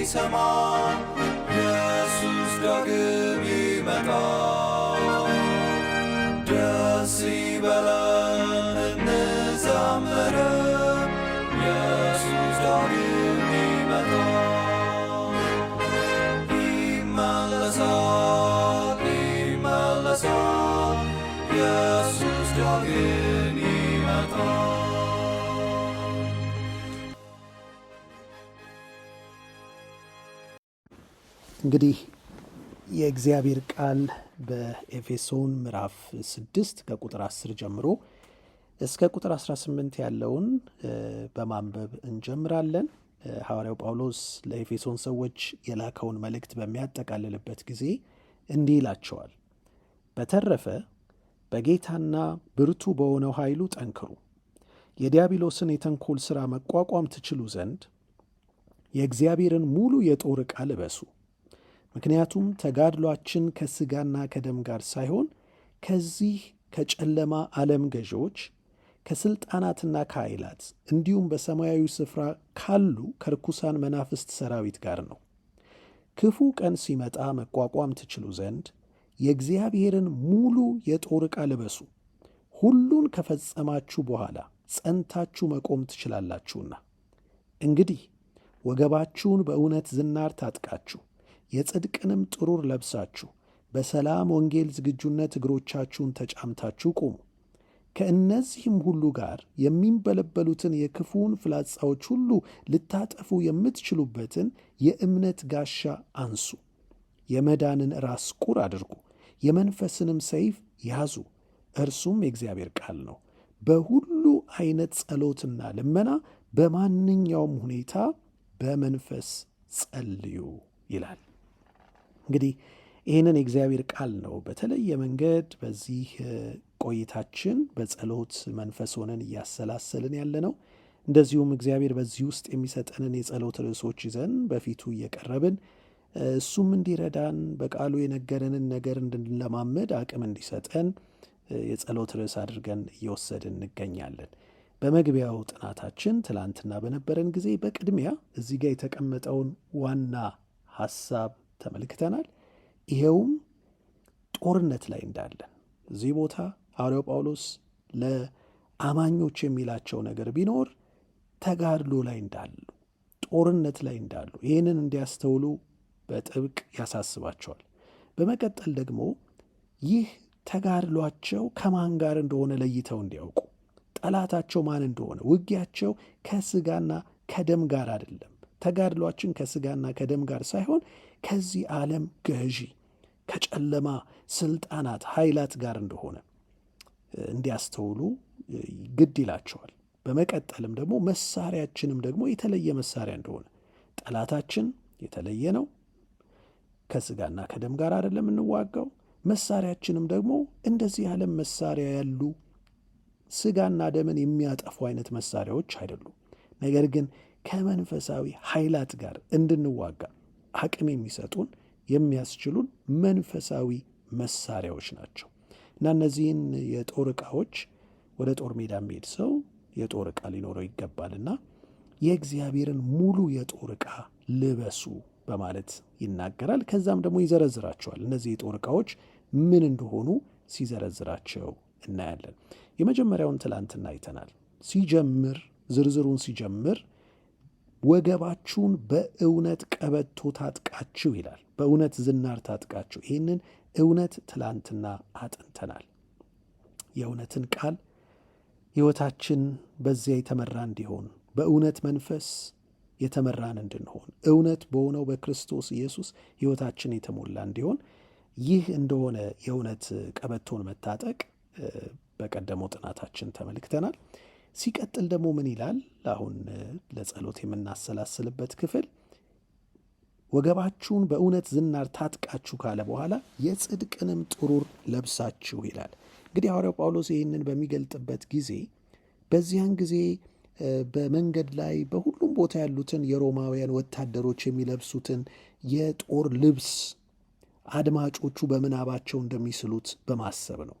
እንዲሰማ ኢየሱስ ዳግም ይመጣ። ደስ ይበለን እንዘምር ኢየሱስ ዳግም ይመጣ። ይመለሳል ይመለሳል ኢየሱስ ዳግም ይመጣ። እንግዲህ የእግዚአብሔር ቃል በኤፌሶን ምዕራፍ 6 ከቁጥር 10 ጀምሮ እስከ ቁጥር 18 ያለውን በማንበብ እንጀምራለን። ሐዋርያው ጳውሎስ ለኤፌሶን ሰዎች የላከውን መልእክት በሚያጠቃልልበት ጊዜ እንዲህ ይላቸዋል። በተረፈ በጌታና ብርቱ በሆነው ኃይሉ ጠንክሩ፣ የዲያብሎስን የተንኮል ሥራ መቋቋም ትችሉ ዘንድ የእግዚአብሔርን ሙሉ የጦር ዕቃ ልበሱ። ምክንያቱም ተጋድሏችን ከሥጋና ከደም ጋር ሳይሆን ከዚህ ከጨለማ ዓለም ገዢዎች ከሥልጣናትና ከኃይላት እንዲሁም በሰማያዊ ስፍራ ካሉ ከርኩሳን መናፍስት ሰራዊት ጋር ነው። ክፉ ቀን ሲመጣ መቋቋም ትችሉ ዘንድ የእግዚአብሔርን ሙሉ የጦር ዕቃ ልበሱ። ሁሉን ከፈጸማችሁ በኋላ ጸንታችሁ መቆም ትችላላችሁና። እንግዲህ ወገባችሁን በእውነት ዝናር ታጥቃችሁ የጽድቅንም ጥሩር ለብሳችሁ በሰላም ወንጌል ዝግጁነት እግሮቻችሁን ተጫምታችሁ ቁሙ። ከእነዚህም ሁሉ ጋር የሚንበለበሉትን የክፉውን ፍላጻዎች ሁሉ ልታጠፉ የምትችሉበትን የእምነት ጋሻ አንሱ። የመዳንን ራስ ቁር አድርጉ። የመንፈስንም ሰይፍ ያዙ፣ እርሱም የእግዚአብሔር ቃል ነው። በሁሉ አይነት ጸሎትና ልመና በማንኛውም ሁኔታ በመንፈስ ጸልዩ ይላል። እንግዲህ ይህንን የእግዚአብሔር ቃል ነው በተለየ መንገድ በዚህ ቆይታችን በጸሎት መንፈስ ሆነን እያሰላሰልን ያለ ነው። እንደዚሁም እግዚአብሔር በዚህ ውስጥ የሚሰጠንን የጸሎት ርዕሶች ይዘን በፊቱ እየቀረብን እሱም እንዲረዳን በቃሉ የነገረንን ነገር እንድንለማመድ አቅም እንዲሰጠን የጸሎት ርዕስ አድርገን እየወሰድን እንገኛለን። በመግቢያው ጥናታችን ትላንትና በነበረን ጊዜ በቅድሚያ እዚህ ጋር የተቀመጠውን ዋና ሐሳብ ተመልክተናል። ይሄውም ጦርነት ላይ እንዳለን እዚህ ቦታ ሐዋርያው ጳውሎስ ለአማኞች የሚላቸው ነገር ቢኖር ተጋድሎ ላይ እንዳሉ፣ ጦርነት ላይ እንዳሉ ይህንን እንዲያስተውሉ በጥብቅ ያሳስባቸዋል። በመቀጠል ደግሞ ይህ ተጋድሏቸው ከማን ጋር እንደሆነ ለይተው እንዲያውቁ፣ ጠላታቸው ማን እንደሆነ፣ ውጊያቸው ከሥጋና ከደም ጋር አይደለም። ተጋድሏችን ከሥጋና ከደም ጋር ሳይሆን ከዚህ ዓለም ገዢ ከጨለማ ስልጣናት ኃይላት ጋር እንደሆነ እንዲያስተውሉ ግድ ይላቸዋል። በመቀጠልም ደግሞ መሳሪያችንም ደግሞ የተለየ መሳሪያ እንደሆነ፣ ጠላታችን የተለየ ነው። ከሥጋና ከደም ጋር አይደለም እንዋጋው። መሳሪያችንም ደግሞ እንደዚህ ዓለም መሳሪያ ያሉ ሥጋና ደምን የሚያጠፉ አይነት መሳሪያዎች አይደሉም። ነገር ግን ከመንፈሳዊ ኃይላት ጋር እንድንዋጋ አቅም የሚሰጡን የሚያስችሉን መንፈሳዊ መሳሪያዎች ናቸው እና እነዚህን የጦር ዕቃዎች ወደ ጦር ሜዳ የሚሄድ ሰው የጦር ዕቃ ሊኖረው ይገባልና የእግዚአብሔርን ሙሉ የጦር ዕቃ ልበሱ በማለት ይናገራል። ከዛም ደግሞ ይዘረዝራቸዋል። እነዚህ የጦር ዕቃዎች ምን እንደሆኑ ሲዘረዝራቸው እናያለን። የመጀመሪያውን ትላንትና አይተናል። ዝርዝሩን ሲጀምር ወገባችሁን በእውነት ቀበቶ ታጥቃችሁ ይላል። በእውነት ዝናር ታጥቃችሁ። ይህንን እውነት ትላንትና አጥንተናል። የእውነትን ቃል ሕይወታችን በዚያ የተመራ እንዲሆን፣ በእውነት መንፈስ የተመራን እንድንሆን፣ እውነት በሆነው በክርስቶስ ኢየሱስ ሕይወታችን የተሞላ እንዲሆን ይህ እንደሆነ የእውነት ቀበቶን መታጠቅ በቀደመው ጥናታችን ተመልክተናል። ሲቀጥል ደግሞ ምን ይላል? አሁን ለጸሎት የምናሰላስልበት ክፍል ወገባችሁን በእውነት ዝናር ታጥቃችሁ ካለ በኋላ የጽድቅንም ጥሩር ለብሳችሁ ይላል። እንግዲህ ሐዋርያው ጳውሎስ ይህንን በሚገልጥበት ጊዜ በዚያን ጊዜ በመንገድ ላይ በሁሉም ቦታ ያሉትን የሮማውያን ወታደሮች የሚለብሱትን የጦር ልብስ አድማጮቹ በምናባቸው እንደሚስሉት በማሰብ ነው።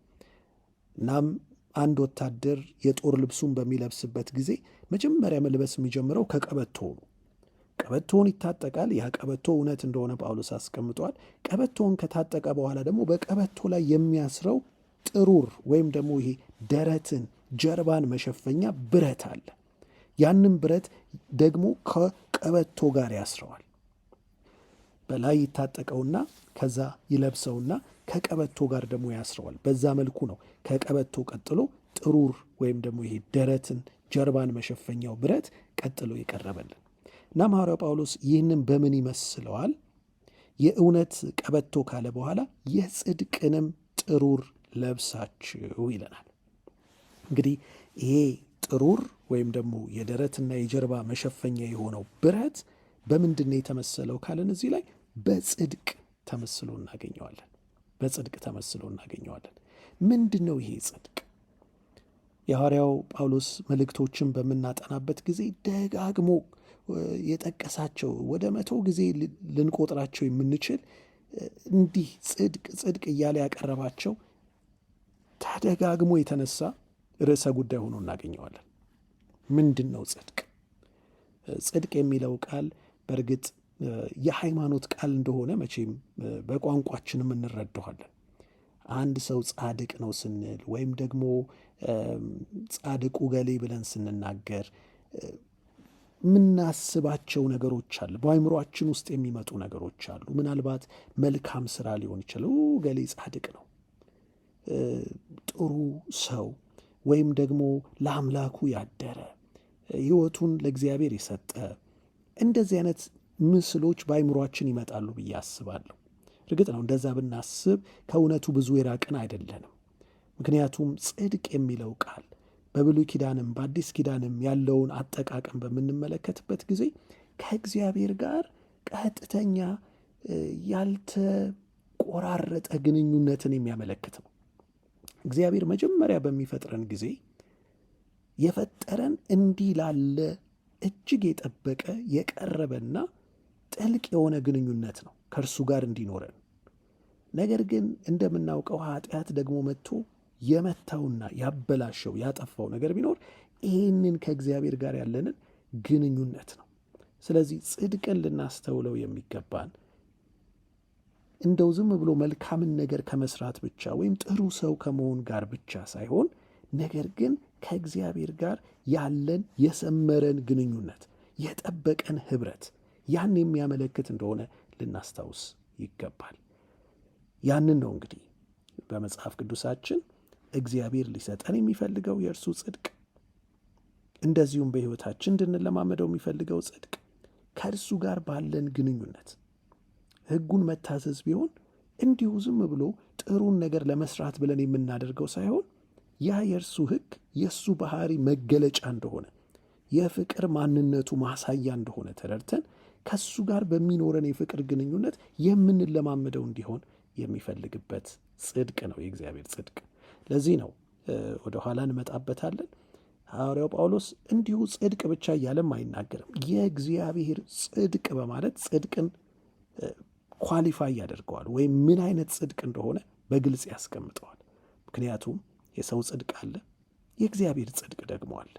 እናም አንድ ወታደር የጦር ልብሱን በሚለብስበት ጊዜ መጀመሪያ መልበስ የሚጀምረው ከቀበቶ ነው። ቀበቶውን ይታጠቃል። ያ ቀበቶ እውነት እንደሆነ ጳውሎስ አስቀምጧል። ቀበቶውን ከታጠቀ በኋላ ደግሞ በቀበቶ ላይ የሚያስረው ጥሩር ወይም ደግሞ ይሄ ደረትን፣ ጀርባን መሸፈኛ ብረት አለ። ያንም ብረት ደግሞ ከቀበቶ ጋር ያስረዋል። በላይ ይታጠቀውና ከዛ ይለብሰውና ከቀበቶ ጋር ደግሞ ያስረዋል። በዛ መልኩ ነው ከቀበቶ ቀጥሎ ጥሩር ወይም ደግሞ ይሄ ደረትን፣ ጀርባን መሸፈኛው ብረት ቀጥሎ የቀረበልን እና ሐዋርያው ጳውሎስ ይህንን በምን ይመስለዋል? የእውነት ቀበቶ ካለ በኋላ የጽድቅንም ጥሩር ለብሳችሁ ይለናል። እንግዲህ ይሄ ጥሩር ወይም ደግሞ የደረትና የጀርባ መሸፈኛ የሆነው ብረት በምንድን ነው የተመሰለው ካለን እዚህ ላይ በጽድቅ ተመስሎ እናገኘዋለን። በጽድቅ ተመስሎ እናገኘዋለን። ምንድን ነው ይሄ ጽድቅ? የሐዋርያው ጳውሎስ መልእክቶችን በምናጠናበት ጊዜ ደጋግሞ የጠቀሳቸው ወደ 100 ጊዜ ልንቆጥራቸው የምንችል እንዲህ ጽድቅ ጽድቅ እያለ ያቀረባቸው ተደጋግሞ የተነሳ ርዕሰ ጉዳይ ሆኖ እናገኘዋለን። ምንድን ነው ጽድቅ? ጽድቅ የሚለው ቃል በእርግጥ የሃይማኖት ቃል እንደሆነ መቼም በቋንቋችንም እንረዳዋለን። አንድ ሰው ጻድቅ ነው ስንል ወይም ደግሞ ጻድቁ ገሌ ብለን ስንናገር የምናስባቸው ነገሮች አሉ። በአእምሯችን ውስጥ የሚመጡ ነገሮች አሉ። ምናልባት መልካም ስራ ሊሆን ይችላል። ገሌ ጻድቅ ነው፣ ጥሩ ሰው፣ ወይም ደግሞ ለአምላኩ ያደረ ሕይወቱን ለእግዚአብሔር የሰጠ እንደዚህ አይነት ምስሎች በአእምሯችን ይመጣሉ ብዬ አስባለሁ። እርግጥ ነው እንደዛ ብናስብ ከእውነቱ ብዙ የራቅን አይደለንም። ምክንያቱም ጽድቅ የሚለው ቃል በብሉይ ኪዳንም በአዲስ ኪዳንም ያለውን አጠቃቀም በምንመለከትበት ጊዜ ከእግዚአብሔር ጋር ቀጥተኛ ያልተቆራረጠ ግንኙነትን የሚያመለክት ነው። እግዚአብሔር መጀመሪያ በሚፈጥረን ጊዜ የፈጠረን እንዲህ ላለ እጅግ የጠበቀ የቀረበና ጥልቅ የሆነ ግንኙነት ነው ከእርሱ ጋር እንዲኖረን። ነገር ግን እንደምናውቀው ኃጢአት ደግሞ መጥቶ የመታውና ያበላሸው ያጠፋው ነገር ቢኖር ይህንን ከእግዚአብሔር ጋር ያለንን ግንኙነት ነው። ስለዚህ ጽድቅን ልናስተውለው የሚገባን እንደው ዝም ብሎ መልካምን ነገር ከመስራት ብቻ ወይም ጥሩ ሰው ከመሆን ጋር ብቻ ሳይሆን ነገር ግን ከእግዚአብሔር ጋር ያለን የሰመረን ግንኙነት፣ የጠበቀን ኅብረት ያን የሚያመለክት እንደሆነ ልናስታውስ ይገባል። ያንን ነው እንግዲህ በመጽሐፍ ቅዱሳችን እግዚአብሔር ሊሰጠን የሚፈልገው የእርሱ ጽድቅ፣ እንደዚሁም በሕይወታችን እንድንለማመደው የሚፈልገው ጽድቅ ከእርሱ ጋር ባለን ግንኙነት ሕጉን መታዘዝ ቢሆን እንዲሁ ዝም ብሎ ጥሩን ነገር ለመስራት ብለን የምናደርገው ሳይሆን ያ የእርሱ ሕግ የእሱ ባህሪ መገለጫ እንደሆነ የፍቅር ማንነቱ ማሳያ እንደሆነ ተረድተን ከእሱ ጋር በሚኖረን የፍቅር ግንኙነት የምንለማመደው እንዲሆን የሚፈልግበት ጽድቅ ነው የእግዚአብሔር ጽድቅ። ለዚህ ነው ወደ ኋላ እንመጣበታለን። ሐዋርያው ጳውሎስ እንዲሁ ጽድቅ ብቻ እያለም አይናገርም። የእግዚአብሔር ጽድቅ በማለት ጽድቅን ኳሊፋይ ያደርገዋል፣ ወይም ምን አይነት ጽድቅ እንደሆነ በግልጽ ያስቀምጠዋል። ምክንያቱም የሰው ጽድቅ አለ፣ የእግዚአብሔር ጽድቅ ደግሞ አለ።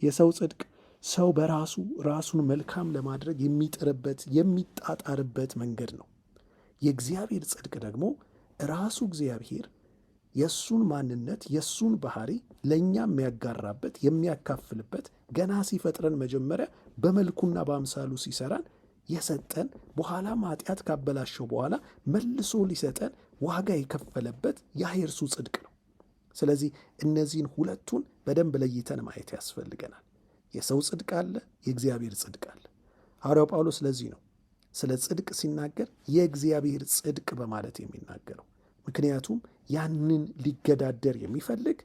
የሰው ጽድቅ ሰው በራሱ ራሱን መልካም ለማድረግ የሚጥርበት የሚጣጣርበት መንገድ ነው። የእግዚአብሔር ጽድቅ ደግሞ ራሱ እግዚአብሔር የእሱን ማንነት የእሱን ባህሪ ለእኛ የሚያጋራበት የሚያካፍልበት፣ ገና ሲፈጥረን መጀመሪያ በመልኩና በአምሳሉ ሲሰራን የሰጠን፣ በኋላም ኃጢአት ካበላሸው በኋላ መልሶ ሊሰጠን ዋጋ የከፈለበት ያ የእርሱ ጽድቅ ነው። ስለዚህ እነዚህን ሁለቱን በደንብ ለይተን ማየት ያስፈልገናል። የሰው ጽድቅ አለ፣ የእግዚአብሔር ጽድቅ አለ። ሐዋርያው ጳውሎስ ለዚህ ነው ስለ ጽድቅ ሲናገር የእግዚአብሔር ጽድቅ በማለት የሚናገረው። ምክንያቱም ያንን ሊገዳደር የሚፈልግ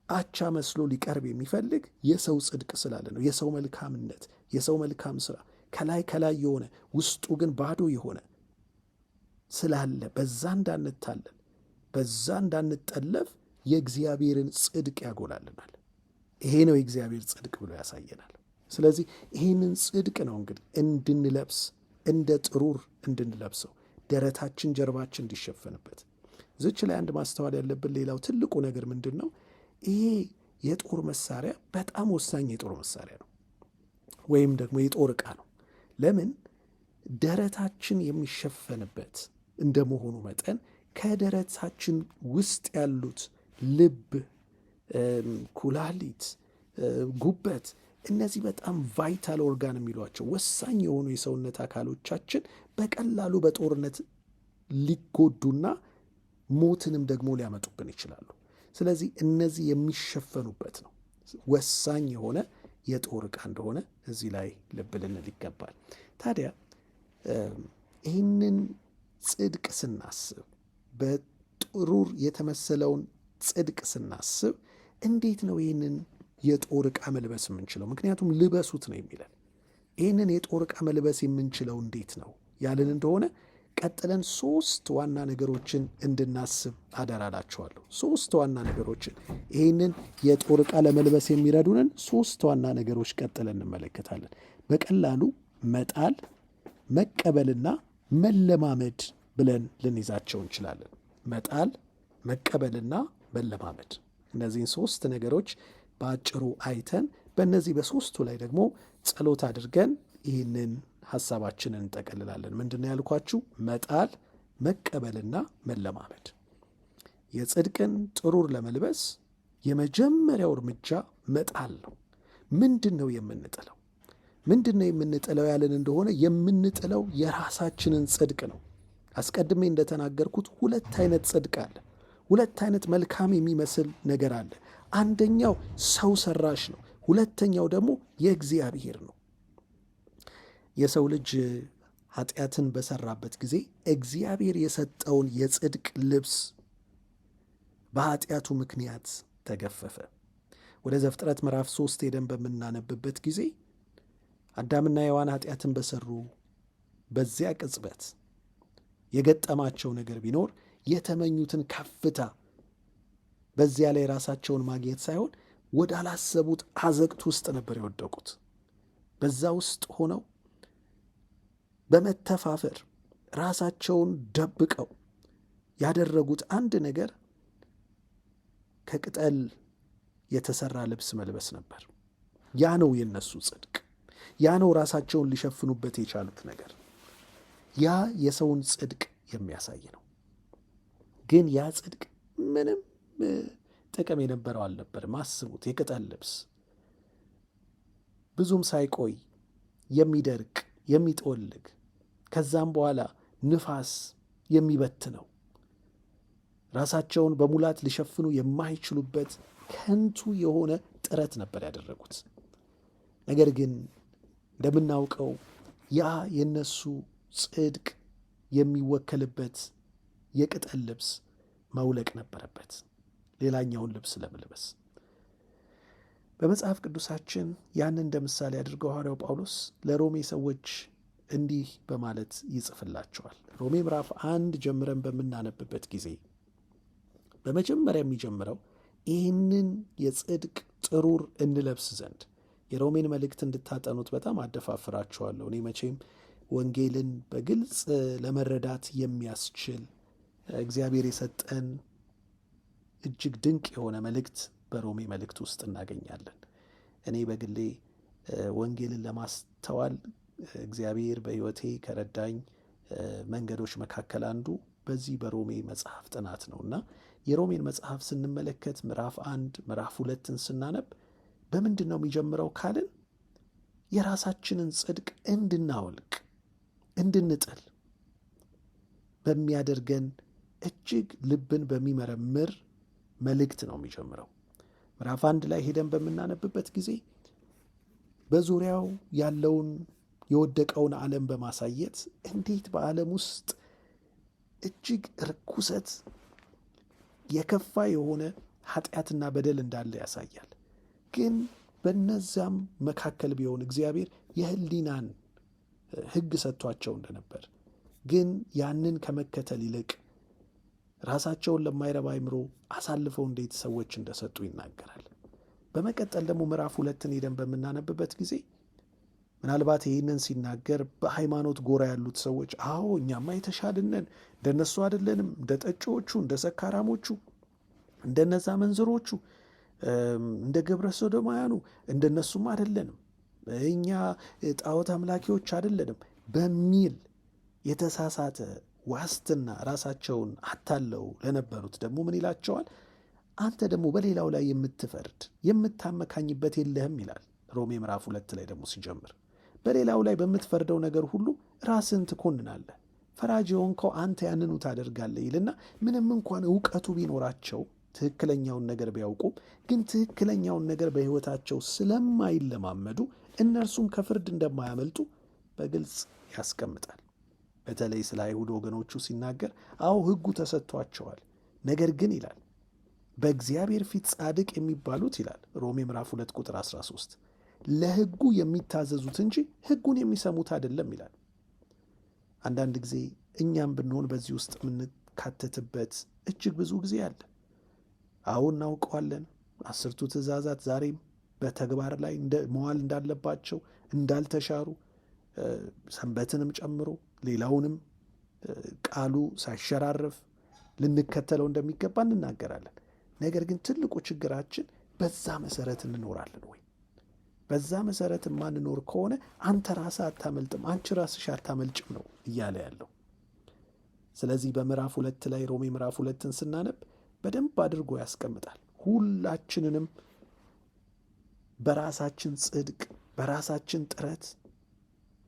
አቻ መስሎ ሊቀርብ የሚፈልግ የሰው ጽድቅ ስላለ ነው። የሰው መልካምነት፣ የሰው መልካም ስራ ከላይ የሆነ ውስጡ ግን ባዶ የሆነ ስላለ በዛ እንዳንታለን፣ በዛ እንዳንጠለፍ የእግዚአብሔርን ጽድቅ ያጎላልናል። ይሄ ነው የእግዚአብሔር ጽድቅ ብሎ ያሳየናል። ስለዚህ ይህንን ጽድቅ ነው እንግዲህ እንድንለብስ እንደ ጥሩር እንድንለብሰው ደረታችን ጀርባችን እንዲሸፈንበት። ዝች ላይ አንድ ማስተዋል ያለብን ሌላው ትልቁ ነገር ምንድን ነው? ይሄ የጦር መሳሪያ በጣም ወሳኝ የጦር መሳሪያ ነው፣ ወይም ደግሞ የጦር ዕቃ ነው። ለምን? ደረታችን የሚሸፈንበት እንደመሆኑ መጠን ከደረታችን ውስጥ ያሉት ልብ፣ ኩላሊት፣ ጉበት እነዚህ በጣም ቫይታል ኦርጋን የሚሏቸው ወሳኝ የሆኑ የሰውነት አካሎቻችን በቀላሉ በጦርነት ሊጎዱና ሞትንም ደግሞ ሊያመጡብን ይችላሉ። ስለዚህ እነዚህ የሚሸፈኑበት ነው። ወሳኝ የሆነ የጦር ዕቃ እንደሆነ እዚህ ላይ ልብ ልንል ይገባል። ታዲያ ይህንን ጽድቅ ስናስብ፣ በጥሩር የተመሰለውን ጽድቅ ስናስብ እንዴት ነው ይህንን የጦር ዕቃ መልበስ የምንችለው? ምክንያቱም ልበሱት ነው የሚለን። ይህንን የጦር ዕቃ መልበስ የምንችለው እንዴት ነው ያልን እንደሆነ ቀጥለን 3 ዋና ነገሮችን እንድናስብ አደራላችኋለሁ። 3 ዋና ነገሮችን፣ ይህንን የጦር ዕቃ ለመልበስ የሚረዱንን 3 ዋና ነገሮች ቀጥለን እንመለከታለን። በቀላሉ መጣል፣ መቀበልና መለማመድ ብለን ልንይዛቸው እንችላለን። መጣል፣ መቀበልና መለማመድ፣ እነዚህን 3 ነገሮች በአጭሩ አይተን በእነዚህ በ3ቱ ላይ ደግሞ ጸሎት አድርገን ይህንን ሐሳባችንን እንጠቀልላለን። ምንድን ያልኳችሁ? መጣል፣ መቀበልና መለማመድ። የጽድቅን ጥሩር ለመልበስ የመጀመሪያው እርምጃ መጣል ነው። ምንድን ነው የምንጥለው? ምንድን ነው የምንጥለው ያለን እንደሆነ የምንጥለው የራሳችንን ጽድቅ ነው። አስቀድሜ እንደተናገርኩት 2 አይነት ጽድቅ አለ። 2 አይነት መልካም የሚመስል ነገር አለ። አንደኛው ሰው ሰራሽ ነው። ሁለተኛው ደግሞ የእግዚአብሔር ነው። የሰው ልጅ ኃጢአትን በሰራበት ጊዜ እግዚአብሔር የሰጠውን የጽድቅ ልብስ በኃጢአቱ ምክንያት ተገፈፈ። ወደ ዘፍጥረት ምዕራፍ 3 ሄደን በምናነብበት ጊዜ አዳምና ሔዋን ኃጢአትን በሰሩ በዚያ ቅጽበት የገጠማቸው ነገር ቢኖር የተመኙትን ከፍታ በዚያ ላይ ራሳቸውን ማግኘት ሳይሆን ወዳላሰቡት አዘቅት ውስጥ ነበር የወደቁት። በዛ ውስጥ ሆነው በመተፋፈር ራሳቸውን ደብቀው ያደረጉት አንድ ነገር ከቅጠል የተሰራ ልብስ መልበስ ነበር። ያ ነው የነሱ ጽድቅ። ያ ነው ራሳቸውን ሊሸፍኑበት የቻሉት ነገር። ያ የሰውን ጽድቅ የሚያሳይ ነው። ግን ያ ጽድቅ ምንም ጥቅም የነበረው አልነበርም። አስቡት፣ የቅጠል ልብስ ብዙም ሳይቆይ የሚደርቅ የሚጠወልግ፣ ከዛም በኋላ ንፋስ የሚበትነው፣ ራሳቸውን በሙላት ሊሸፍኑ የማይችሉበት ከንቱ የሆነ ጥረት ነበር ያደረጉት። ነገር ግን እንደምናውቀው ያ የነሱ ጽድቅ የሚወከልበት የቅጠል ልብስ መውለቅ ነበረበት፣ ሌላኛውን ልብስ ለመልበስ። በመጽሐፍ ቅዱሳችን ያን እንደ ምሳሌ አድርገው ሐዋርያው ጳውሎስ ለሮሜ ሰዎች እንዲህ በማለት ይጽፍላቸዋል። ሮሜ ምዕራፍ 1 ጀምረን በምናነብበት ጊዜ በመጀመሪያ የሚጀምረው ይህንን የጽድቅ ጥሩር እንለብስ ዘንድ። የሮሜን መልእክት እንድታጠኑት በጣም አደፋፍራችኋለሁ። እኔ መቼም ወንጌልን በግልጽ ለመረዳት የሚያስችል እግዚአብሔር የሰጠን እጅግ ድንቅ የሆነ መልእክት በሮሜ መልእክት ውስጥ እናገኛለን። እኔ በግሌ ወንጌልን ለማስተዋል እግዚአብሔር በሕይወቴ ከረዳኝ መንገዶች መካከል አንዱ በዚህ በሮሜ መጽሐፍ ጥናት ነው እና የሮሜን መጽሐፍ ስንመለከት ምዕራፍ 1 ምዕራፍ 2ን ስናነብ በምንድን ነው የሚጀምረው ካልን የራሳችንን ጽድቅ እንድናወልቅ እንድንጥል በሚያደርገን እጅግ ልብን በሚመረምር መልእክት ነው የሚጀምረው። ምዕራፍ 1 ላይ ሄደን በምናነብበት ጊዜ በዙሪያው ያለውን የወደቀውን ዓለም በማሳየት እንዴት በዓለም ውስጥ እጅግ ርኩሰት፣ የከፋ የሆነ ኃጢአትና በደል እንዳለ ያሳያል። ግን በነዛም መካከል ቢሆን እግዚአብሔር የሕሊናን ሕግ ሰጥቷቸው እንደነበር፣ ግን ያንን ከመከተል ይልቅ ራሳቸውን ለማይረባ አእምሮ አሳልፈው እንዴት ሰዎች እንደሰጡ ይናገራል። በመቀጠል ደግሞ ምዕራፍ 2ን ሄደን በምናነብበት ጊዜ ምናልባት ይህንን ሲናገር በሃይማኖት ጎራ ያሉት ሰዎች አዎ እኛማ የተሻልነን፣ እንደነሱ አይደለንም፣ እንደ ጠጪዎቹ፣ እንደ ሰካራሞቹ፣ እንደነዛ መንዝሮቹ፣ እንደ ግብረ ሰዶማውያኑ እንደነሱም አይደለንም፣ እኛ ጣዖት አምላኪዎች አይደለንም በሚል የተሳሳተ ዋስትና ራሳቸውን አታለው ለነበሩት ደግሞ ምን ይላቸዋል? አንተ ደግሞ በሌላው ላይ የምትፈርድ የምታመካኝበት የለህም ይላል። ሮሜ ምዕራፍ 2 ላይ ደግሞ ሲጀምር በሌላው ላይ በምትፈርደው ነገር ሁሉ ራስን ትኮንናለህ፣ ፈራጅ የሆንከው አንተ ያንኑ ታደርጋለህ ይልና ምንም እንኳን እውቀቱ ቢኖራቸው ትክክለኛውን ነገር ቢያውቁም ግን ትክክለኛውን ነገር በሕይወታቸው ስለማይለማመዱ እነርሱም ከፍርድ እንደማያመልጡ በግልጽ ያስቀምጣል። በተለይ ስለ አይሁድ ወገኖቹ ሲናገር አዎ ሕጉ ተሰጥቷቸዋል፣ ነገር ግን ይላል በእግዚአብሔር ፊት ጻድቅ የሚባሉት ይላል ሮሜ ምዕራፍ 2 ቁጥር 13 ለሕጉ የሚታዘዙት እንጂ ሕጉን የሚሰሙት አይደለም ይላል። አንዳንድ ጊዜ እኛም ብንሆን በዚህ ውስጥ የምንካተትበት እጅግ ብዙ ጊዜ አለ። አዎ እናውቀዋለን። 10ቱ ትእዛዛት ዛሬም በተግባር ላይ መዋል እንዳለባቸው እንዳልተሻሩ፣ ሰንበትንም ጨምሮ ሌላውንም ቃሉ ሳይሸራረፍ ልንከተለው እንደሚገባ እንናገራለን። ነገር ግን ትልቁ ችግራችን በዛ መሰረት እንኖራለን ወይ? በዛ መሰረት የማንኖር ከሆነ አንተ ራስህ አታመልጥም፣ አንቺ ራስሽ አታመልጭም ነው እያለ ያለው። ስለዚህ በምዕራፍ 2 ላይ ሮሜ ምዕራፍ 2ን ስናነብ በደንብ አድርጎ ያስቀምጣል። ሁላችንንም በራሳችን ጽድቅ በራሳችን ጥረት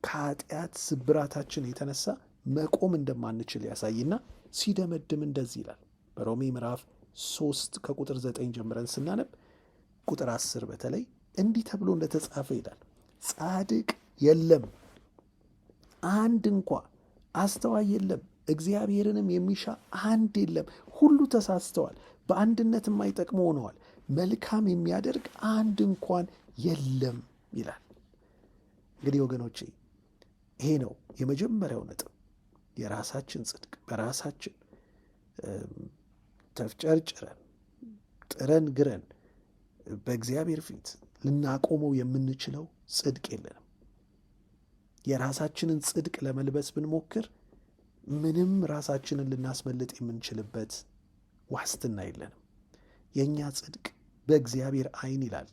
ከኃጢአት ስብራታችን የተነሳ መቆም እንደማንችል ያሳይና ሲደመድም እንደዚህ ይላል። በሮሜ ምዕራፍ 3 ከቁጥር 9 ጀምረን ስናነብ ቁጥር 10 በተለይ እንዲህ ተብሎ እንደተጻፈ ይላል፣ ጻድቅ የለም አንድ እንኳ፣ አስተዋይ የለም፣ እግዚአብሔርንም የሚሻ አንድ የለም። ሁሉ ተሳስተዋል፣ በአንድነት የማይጠቅሙ ሆነዋል፣ መልካም የሚያደርግ አንድ እንኳን የለም ይላል። እንግዲህ ወገኖቼ ይሄ ነው የመጀመሪያው ነጥብ። የራሳችን ጽድቅ በራሳችን ተፍጨርጭረን ጥረን ግረን በእግዚአብሔር ፊት ልናቆመው የምንችለው ጽድቅ የለንም። የራሳችንን ጽድቅ ለመልበስ ብንሞክር ምንም ራሳችንን ልናስመልጥ የምንችልበት ዋስትና የለንም። የእኛ ጽድቅ በእግዚአብሔር ዓይን ይላል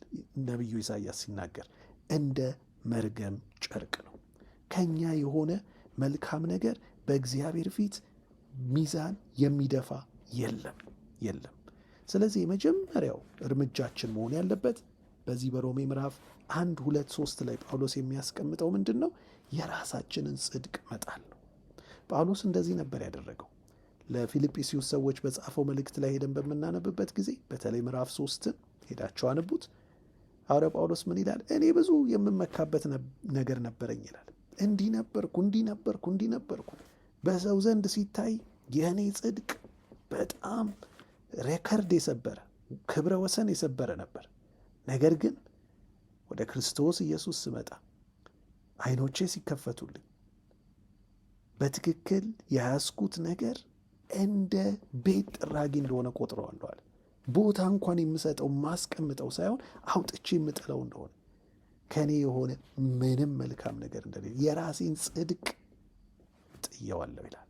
ነቢዩ ኢሳይያስ ሲናገር እንደ መርገም ጨርቅ ነው። ከኛ የሆነ መልካም ነገር በእግዚአብሔር ፊት ሚዛን የሚደፋ የለም። ስለዚህ የመጀመሪያው እርምጃችን መሆን ያለበት በዚህ በሮሜ ምዕራፍ 1፣ 2፣ 3 ላይ ጳውሎስ የሚያስቀምጠው ምንድን ነው? የራሳችንን ጽድቅ መጣል ነው። ጳውሎስ እንደዚህ ነበር ያደረገው። ለፊልጵስዩስ ሰዎች በጻፈው መልእክት ላይ ሄደን በምናነብበት ጊዜ በተለይ ምዕራፍ 3ን ሄዳቸው አንቡት። ሐዋርያው ጳውሎስ ምን ይላል? እኔ ብዙ የምመካበት ነገር ነበረኝ ይላል። እንዲህ ነበርኩ። በሰው ዘንድ ሲታይ የእኔ ጽድቅ በጣም ሬከርድ የሰበረ ክብረ ወሰን የሰበረ ነበር። ነገር ግን ወደ ክርስቶስ ኢየሱስ ስመጣ ዓይኖቼ ሲከፈቱልኝ በትክክል የያዝኩት ነገር እንደ ቤት ጥራጊ እንደሆነ ቆጥረዋለሁ አለ። ቦታ እንኳን የምሰጠው ማስቀምጠው ሳይሆን አውጥቼ የምጥለው እንደሆነ ከእኔ የሆነ ምንም መልካም ነገር እንደሌለ የራሴን ጽድቅ ጥየዋለሁ ይላል።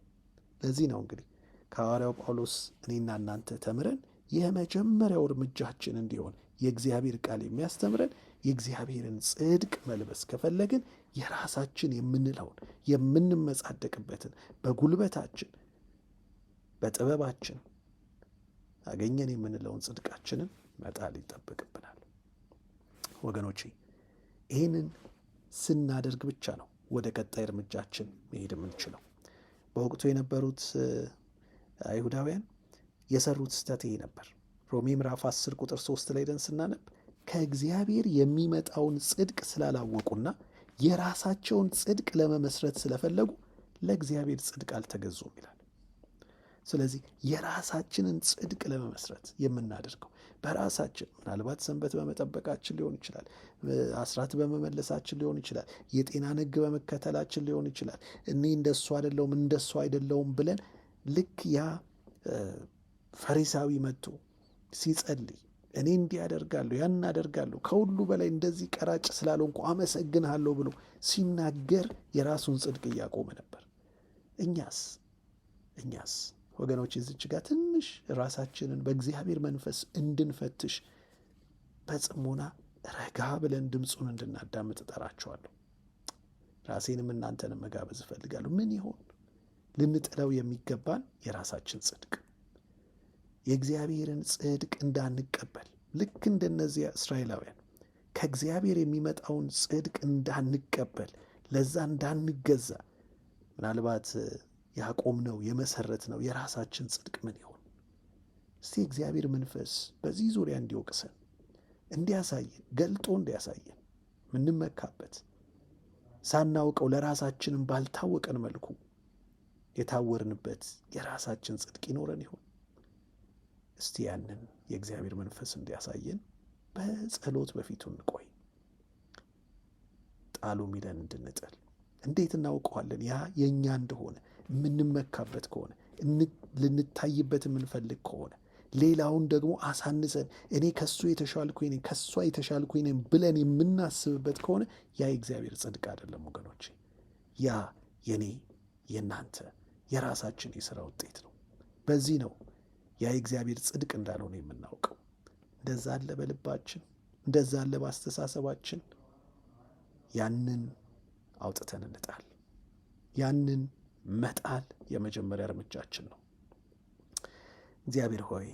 ለዚህ ነው እንግዲህ ከሐዋርያው ጳውሎስ እኔና እናንተ ተምረን የመጀመሪያው እርምጃችን እንዲሆን የእግዚአብሔር ቃል የሚያስተምረን የእግዚአብሔርን ጽድቅ መልበስ ከፈለግን የራሳችን የምንለውን የምንመጻደቅበትን በጉልበታችን በጥበባችን አገኘን የምንለውን ጽድቃችንን መጣል ይጠበቅብናል። ወገኖቼ ይህንን ስናደርግ ብቻ ነው ወደ ቀጣይ እርምጃችን መሄድ የምንችለው። በወቅቱ የነበሩት አይሁዳውያን የሰሩት ስህተት ይሄ ነበር። ሮሜ ምዕራፍ 10 ቁጥር 3 ላይ ደን ስናነብ ከእግዚአብሔር የሚመጣውን ጽድቅ ስላላወቁና የራሳቸውን ጽድቅ ለመመስረት ስለፈለጉ ለእግዚአብሔር ጽድቅ አልተገዙም ይላል። ስለዚህ የራሳችንን ጽድቅ ለመመስረት የምናደርገው በራሳችን ምናልባት ሰንበት በመጠበቃችን ሊሆን ይችላል፣ አስራት በመመለሳችን ሊሆን ይችላል፣ የጤናን ሕግ በመከተላችን ሊሆን ይችላል። እኔ እንደሱ አይደለውም ብለን ልክ ያ ፈሪሳዊ መጥቶ ሲጸልይ እኔ እንዲህ አደርጋለሁ ያን አደርጋለሁ ከሁሉ በላይ እንደዚህ ቀራጭ ስላልሆንኩ አመሰግንሃለሁ ብሎ ሲናገር የራሱን ጽድቅ እያቆመ ነበር። እኛስ ወገኖች እዚች ጋር ትንሽ ራሳችንን በእግዚአብሔር መንፈስ እንድንፈትሽ በጽሞና ረጋ ብለን ድምፁን እንድናዳምጥ እጠራቸዋለሁ። ራሴንም እናንተንም መጋበዝ እፈልጋለሁ። ምን ይሆን ልንጥለው የሚገባን? የራሳችን ጽድቅ፣ የእግዚአብሔርን ጽድቅ እንዳንቀበል፣ ልክ እንደነዚያ እስራኤላውያን ከእግዚአብሔር የሚመጣውን ጽድቅ እንዳንቀበል፣ ለዛ እንዳንገዛ፣ ምናልባት ያቆምነው የመሰረትነው የራሳችን ጽድቅ ምን ይሆን? እስቲ እግዚአብሔር መንፈስ በዚህ ዙሪያ እንዲወቅሰን፣ እንዲያሳየን፣ ገልጦ እንዲያሳየን ምንመካበት ሳናውቀው ለራሳችንም ባልታወቀን መልኩ የታወርንበት የራሳችን ጽድቅ ይኖረን ይሆን? እስቲ ያንን የእግዚአብሔር መንፈስ እንዲያሳየን በጸሎት በፊቱ እንቆይ። ጣሉ ሚለን እንድንጥል እንዴት እናውቀዋለን? ያ የእኛ እንደሆነ የምንመካበት ከሆነ ልንታይበት የምንፈልግ ከሆነ ሌላውን ደግሞ አሳንሰን እኔ ከሱ የተሻልኩኝ ነኝ ከሷ የተሻልኩኝ ነኝ ብለን የምናስብበት ከሆነ ያ የእግዚአብሔር ጽድቅ አይደለም ወገኖቼ። ያ የኔ የእናንተ የራሳችን የሥራ ውጤት ነው። በዚህ ነው ያ የእግዚአብሔር ጽድቅ እንዳልሆነ የምናውቀው። እንደዛ አለ በልባችን፣ እንደዛ አለ በአስተሳሰባችን። ያንን አውጥተን እንጣል። ያንን መጣል የመጀመሪያ እርምጃችን ነው። እግዚአብሔር ሆይ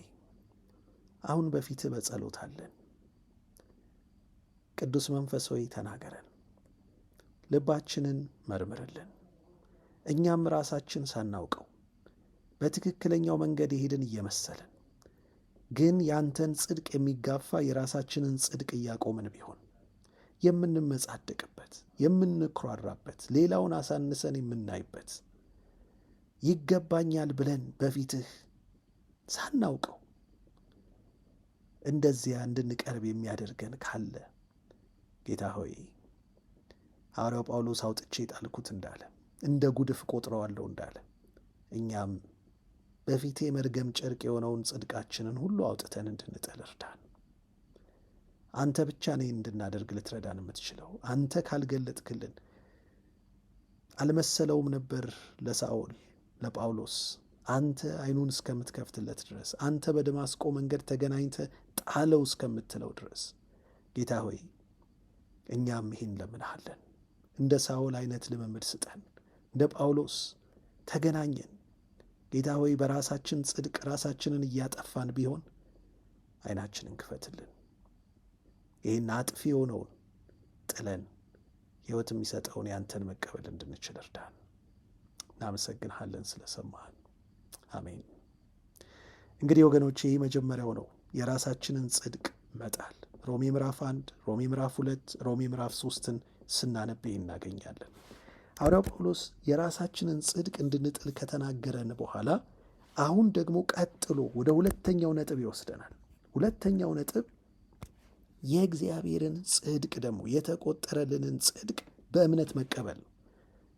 አሁን በፊትህ በጸሎት አለን። ቅዱስ መንፈስ ሆይ ተናገረን፣ ልባችንን መርምርልን። እኛም ራሳችን ሳናውቀው በትክክለኛው መንገድ የሄድን እየመሰለን ግን ያንተን ጽድቅ የሚጋፋ የራሳችንን ጽድቅ እያቆምን ቢሆን የምንመጻደቅበት፣ የምንኩራራበት፣ ሌላውን አሳንሰን የምናይበት ይገባኛል ብለን በፊትህ ሳናውቀው እንደዚያ እንድንቀርብ የሚያደርገን ካለ ጌታ ሆይ ሐዋርያው ጳውሎስ አውጥቼ ጣልኩት እንዳለ እንደ ጉድፍ ቆጥረዋለሁ እንዳለ እኛም በፊቴ መርገም ጨርቅ የሆነውን ጽድቃችንን ሁሉ አውጥተን እንድንጥል እርዳን። አንተ ብቻ ነህ እንድናደርግ ልትረዳን የምትችለው። አንተ ካልገለጥክልን አልመሰለውም ነበር ለሳኦል ለጳውሎስ አንተ ዓይኑን እስከምትከፍትለት ድረስ፣ አንተ በደማስቆ መንገድ ተገናኝተ ጣለው እስከምትለው ድረስ ጌታ ሆይ እኛም ይህን ለምንሃለን። እንደ ሳኦል አይነት ልምምድ ስጠን። እንደ ጳውሎስ ተገናኘን ጌታ ሆይ። በራሳችን ጽድቅ ራሳችንን እያጠፋን ቢሆን ዓይናችንን ክፈትልን። ይህን አጥፊ የሆነውን ጥለን ሕይወት የሚሰጠውን ያንተን መቀበል እንድንችል እርዳን። እናመሰግንሃለን ስለሰማህን። አሜን። እንግዲህ ወገኖቼ ይህ መጀመሪያው ነው፣ የራሳችንን ጽድቅ መጣል። ሮሜ ምዕራፍ 1፣ ሮሜ ምዕራፍ 2፣ ሮሜ ምዕራፍ 3ን ስናነብ እናገኛለን። ሐዋርያው ጳውሎስ የራሳችንን ጽድቅ እንድንጥል ከተናገረን በኋላ አሁን ደግሞ ቀጥሎ ወደ ሁለተኛው ነጥብ ይወስደናል። ሁለተኛው ነጥብ የእግዚአብሔርን ጽድቅ ደግሞ የተቆጠረልንን ጽድቅ በእምነት መቀበል ነው።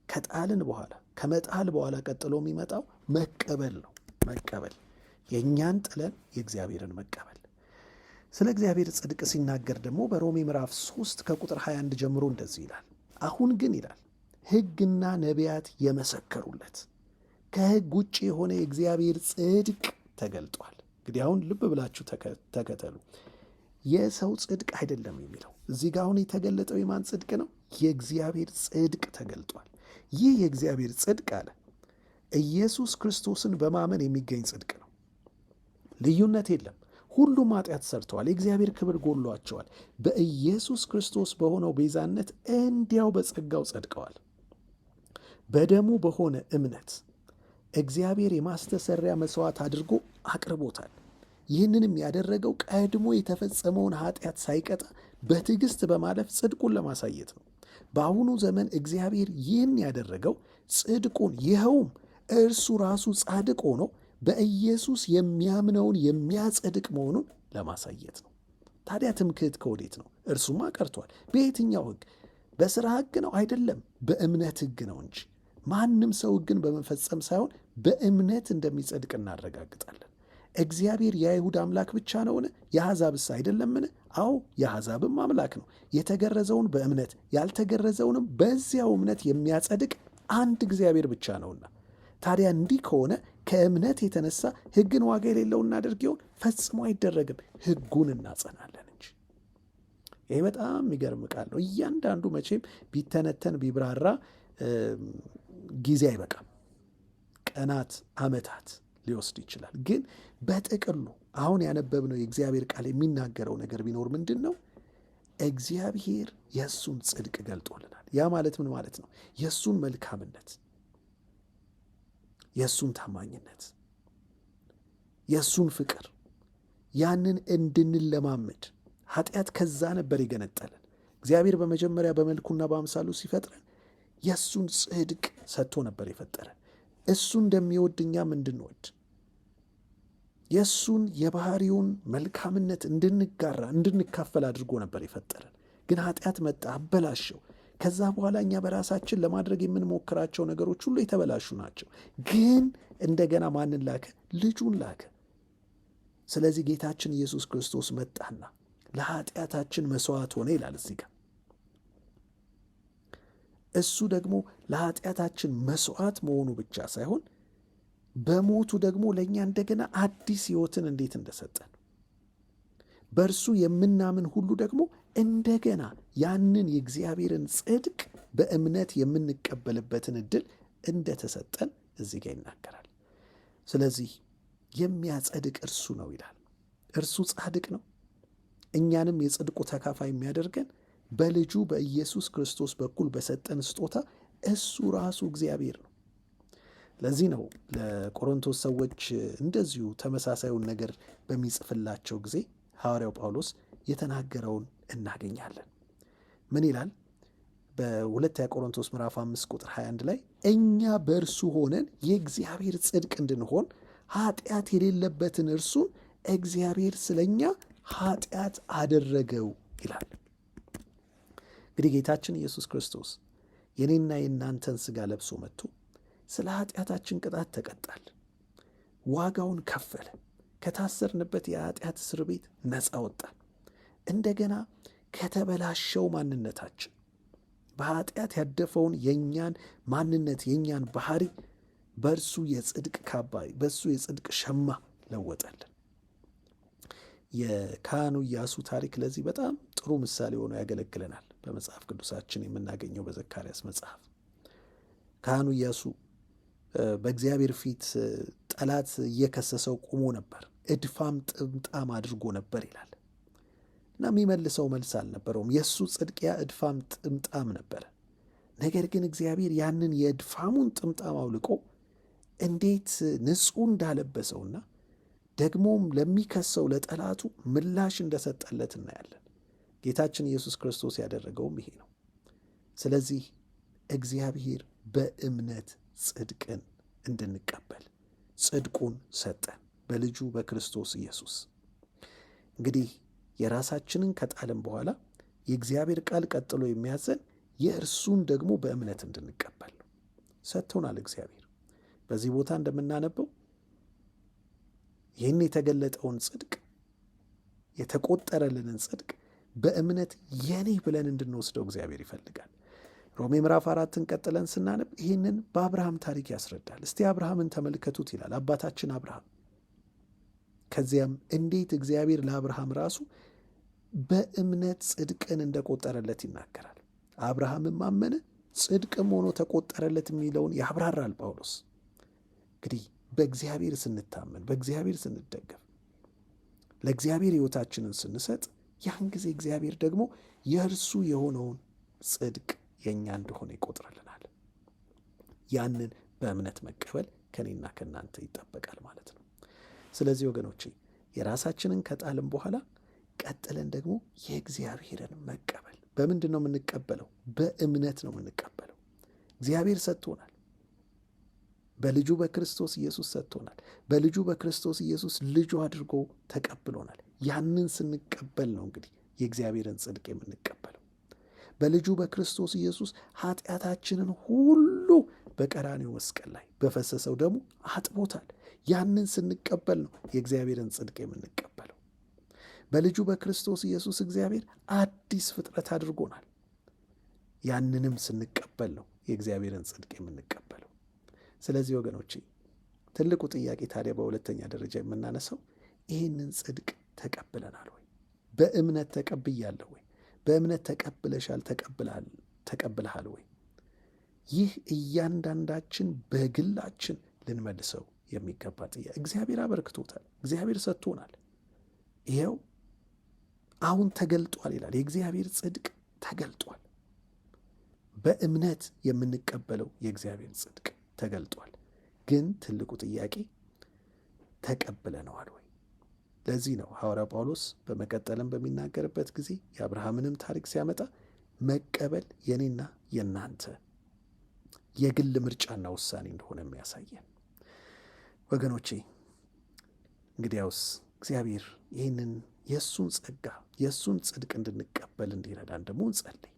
ከጣልን በኋላ ከመጣል በኋላ ቀጥሎ የሚመጣው መቀበል ነው። መቀበል የእኛን ጥለን የእግዚአብሔርን መቀበል። ስለ እግዚአብሔር ጽድቅ ሲናገር ደግሞ በሮሜ ምዕራፍ 3 ከቁጥር 21 ጀምሮ እንደዚህ ይላል። አሁን ግን ይላል ሕግና ነቢያት የመሰከሩለት ከሕግ ውጭ የሆነ የእግዚአብሔር ጽድቅ ተገልጧል። እንግዲህ አሁን ልብ ብላችሁ ተከተሉ። የሰው ጽድቅ አይደለም የሚለው እዚህ ጋር አሁን የተገለጠው የማን ጽድቅ ነው? የእግዚአብሔር ጽድቅ ተገልጧል። ይህ የእግዚአብሔር ጽድቅ አለ ኢየሱስ ክርስቶስን በማመን የሚገኝ ጽድቅ ነው። ልዩነት የለም። ሁሉም ኃጢአት ሰርተዋል፣ የእግዚአብሔር ክብር ጎሏቸዋል። በኢየሱስ ክርስቶስ በሆነው ቤዛነት እንዲያው በጸጋው ጸድቀዋል። በደሙ በሆነ እምነት እግዚአብሔር የማስተሰሪያ መሥዋዕት አድርጎ አቅርቦታል። ይህንንም ያደረገው ቀድሞ የተፈጸመውን ኃጢአት ሳይቀጣ በትዕግሥት በማለፍ ጽድቁን ለማሳየት ነው። በአሁኑ ዘመን እግዚአብሔር ይህን ያደረገው ጽድቁን ይኸውም እርሱ ራሱ ጻድቅ ሆኖ በኢየሱስ የሚያምነውን የሚያጸድቅ መሆኑን ለማሳየት ነው። ታዲያ ትምክህት ከወዴት ነው? እርሱማ ቀርቷል። በየትኛው ሕግ? በሥራ ሕግ ነው? አይደለም፣ በእምነት ሕግ ነው እንጂ። ማንም ሰው ሕግን በመፈጸም ሳይሆን በእምነት እንደሚጸድቅ እናረጋግጣለን። እግዚአብሔር የአይሁድ አምላክ ብቻ ነውን? የአሕዛብስ አይደለምን? አዎ የአሕዛብም አምላክ ነው። የተገረዘውን በእምነት ያልተገረዘውንም በዚያው እምነት የሚያጸድቅ አንድ እግዚአብሔር ብቻ ነውና። ታዲያ እንዲህ ከሆነ ከእምነት የተነሳ ሕግን ዋጋ የሌለው እናደርግ ይሆን? ፈጽሞ አይደረግም። ሕጉን እናጸናለን እንጂ። ይሄ በጣም የሚገርም ቃል ነው። እያንዳንዱ መቼም ቢተነተን ቢብራራ ጊዜ አይበቃም። ቀናት፣ ዓመታት ሊወስድ ይችላል። ግን በጥቅሉ አሁን ያነበብነው የእግዚአብሔር ቃል የሚናገረው ነገር ቢኖር ምንድን ነው? እግዚአብሔር የእሱን ጽድቅ ገልጦልናል። ያ ማለት ምን ማለት ነው? የእሱን መልካምነት፣ የእሱን ታማኝነት፣ የእሱን ፍቅር ያንን እንድንለማመድ ኃጢአት ከዛ ነበር የገነጠለን። እግዚአብሔር በመጀመሪያ በመልኩና በአምሳሉ ሲፈጥረን የእሱን ጽድቅ ሰጥቶ ነበር የፈጠረን። እሱ እንደሚወድ እኛም እንድንወድ የእሱን የባህሪውን መልካምነት እንድንጋራ እንድንካፈል አድርጎ ነበር የፈጠረን። ግን ኃጢአት መጣ፣ አበላሸው። ከዛ በኋላ እኛ በራሳችን ለማድረግ የምንሞክራቸው ነገሮች ሁሉ የተበላሹ ናቸው። ግን እንደገና ማንን ላከ? ልጁን ላከ። ስለዚህ ጌታችን ኢየሱስ ክርስቶስ መጣና ለኃጢአታችን መሥዋዕት ሆነ ይላል እዚህ ጋር። እሱ ደግሞ ለኃጢአታችን መሥዋዕት መሆኑ ብቻ ሳይሆን በሞቱ ደግሞ ለእኛ እንደገና አዲስ ሕይወትን እንዴት እንደሰጠን፣ በእርሱ የምናምን ሁሉ ደግሞ እንደገና ያንን የእግዚአብሔርን ጽድቅ በእምነት የምንቀበልበትን ዕድል እንደተሰጠን እዚህ ጋር ይናገራል። ስለዚህ የሚያጸድቅ እርሱ ነው ይላል። እርሱ ጻድቅ ነው። እኛንም የጽድቁ ተካፋይ የሚያደርገን በልጁ በኢየሱስ ክርስቶስ በኩል በሰጠን ስጦታ እሱ ራሱ እግዚአብሔር ነው። ለዚህ ነው ለቆሮንቶስ ሰዎች እንደዚሁ ተመሳሳዩን ነገር በሚጽፍላቸው ጊዜ ሐዋርያው ጳውሎስ የተናገረውን እናገኛለን። ምን ይላል? በሁለተኛ ቆሮንቶስ ምዕራፍ 5 ቁጥር 21 ላይ እኛ በእርሱ ሆነን የእግዚአብሔር ጽድቅ እንድንሆን ኃጢአት የሌለበትን እርሱን እግዚአብሔር ስለኛ ኃጢአት አደረገው ይላል። እንግዲህ ጌታችን ኢየሱስ ክርስቶስ የኔና የእናንተን ሥጋ ለብሶ መጥቶ ስለ ኃጢአታችን ቅጣት ተቀጣል፣ ዋጋውን ከፈለ፣ ከታሰርንበት የኃጢአት እስር ቤት ነፃ ወጣን። እንደገና ከተበላሸው ማንነታችን በኃጢአት ያደፈውን የእኛን ማንነት የእኛን ባህሪ በእርሱ የጽድቅ ካባ በእሱ የጽድቅ ሸማ ለወጠልን። የካህኑ ኢያሱ ታሪክ ለዚህ በጣም ጥሩ ምሳሌ ሆኖ ያገለግለናል። በመጽሐፍ ቅዱሳችን የምናገኘው በዘካርያስ መጽሐፍ ካህኑ ኢያሱ በእግዚአብሔር ፊት ጠላት እየከሰሰው ቆሞ ነበር። እድፋም ጥምጣም አድርጎ ነበር ይላል እና የሚመልሰው መልስ አልነበረውም። የእሱ ጽድቅ ያ እድፋም ጥምጣም ነበረ። ነገር ግን እግዚአብሔር ያንን የእድፋሙን ጥምጣም አውልቆ እንዴት ንጹሕ እንዳለበሰውና ደግሞም ለሚከሰው ለጠላቱ ምላሽ እንደሰጠለት እናያለን። ጌታችን ኢየሱስ ክርስቶስ ያደረገውም ይሄ ነው። ስለዚህ እግዚአብሔር በእምነት ጽድቅን እንድንቀበል ጽድቁን ሰጠን በልጁ በክርስቶስ ኢየሱስ። እንግዲህ የራሳችንን ከጣልን በኋላ የእግዚአብሔር ቃል ቀጥሎ የሚያዘን የእርሱን ደግሞ በእምነት እንድንቀበል ነው። ሰጥቶናል እግዚአብሔር። በዚህ ቦታ እንደምናነበው ይህን የተገለጠውን ጽድቅ የተቆጠረልንን ጽድቅ በእምነት የኔ ብለን እንድንወስደው እግዚአብሔር ይፈልጋል። ሮሜ ምዕራፍ 4 ቀጥለን ስናነብ ይህንን በአብርሃም ታሪክ ያስረዳል። እስቲ አብርሃምን ተመልከቱት ይላል፣ አባታችን አብርሃም። ከዚያም እንዴት እግዚአብሔር ለአብርሃም ራሱ በእምነት ጽድቅን እንደቆጠረለት ይናገራል። አብርሃምም አመነ ጽድቅም ሆኖ ተቆጠረለት የሚለውን ያብራራል ጳውሎስ። እንግዲህ በእግዚአብሔር ስንታመን፣ በእግዚአብሔር ስንደገፍ፣ ለእግዚአብሔር ሕይወታችንን ስንሰጥ ያን ጊዜ እግዚአብሔር ደግሞ የእርሱ የሆነውን ጽድቅ የእኛ እንደሆነ ይቆጥርልናል። ያንን በእምነት መቀበል ከኔና ከእናንተ ይጠበቃል ማለት ነው። ስለዚህ ወገኖቼ የራሳችንን ከጣልን በኋላ ቀጥለን ደግሞ የእግዚአብሔርን መቀበል። በምንድን ነው የምንቀበለው? በእምነት ነው የምንቀበለው። እግዚአብሔር ሰጥቶናል። በልጁ በክርስቶስ ኢየሱስ ሰጥቶናል። በልጁ በክርስቶስ ኢየሱስ ልጁ አድርጎ ተቀብሎናል። ያንን ስንቀበል ነው እንግዲህ የእግዚአብሔርን ጽድቅ የምንቀበለው። በልጁ በክርስቶስ ኢየሱስ ኃጢአታችንን ሁሉ በቀራንዮው መስቀል ላይ በፈሰሰው ደሙ አጥቦታል። ያንን ስንቀበል ነው የእግዚአብሔርን ጽድቅ የምንቀበለው። በልጁ በክርስቶስ ኢየሱስ እግዚአብሔር አዲስ ፍጥረት አድርጎናል። ያንንም ስንቀበል ነው የእግዚአብሔርን ጽድቅ የምንቀበለው። ስለዚህ ወገኖቼ ትልቁ ጥያቄ ታዲያ በሁለተኛ ደረጃ የምናነሳው ይህንን ጽድቅ ተቀብለናል ወይ? በእምነት ተቀብያለሁ ወይ? በእምነት ተቀብለሃል ወይ? ይህ እያንዳንዳችን በግላችን ልንመልሰው የሚገባ ጥያቄ። እግዚአብሔር አበርክቶታል፣ እግዚአብሔር ሰጥቶናል። ይኸው አሁን ተገልጧል ይላል። የእግዚአብሔር ጽድቅ ተገልጧል። በእምነት የምንቀበለው የእግዚአብሔር ጽድቅ ተገልጧል። ግን ትልቁ ጥያቄ ተቀብለነዋል ወይ? ለዚህ ነው ሐዋርያ ጳውሎስ በመቀጠልም በሚናገርበት ጊዜ የአብርሃምንም ታሪክ ሲያመጣ መቀበል የኔና የናንተ የግል ምርጫና ውሳኔ እንደሆነ የሚያሳየን። ወገኖቼ እንግዲያውስ እግዚአብሔር ይህንን የእሱን ጸጋ የእሱን ጽድቅ እንድንቀበል እንዲረዳን ደግሞ እንጸልይ።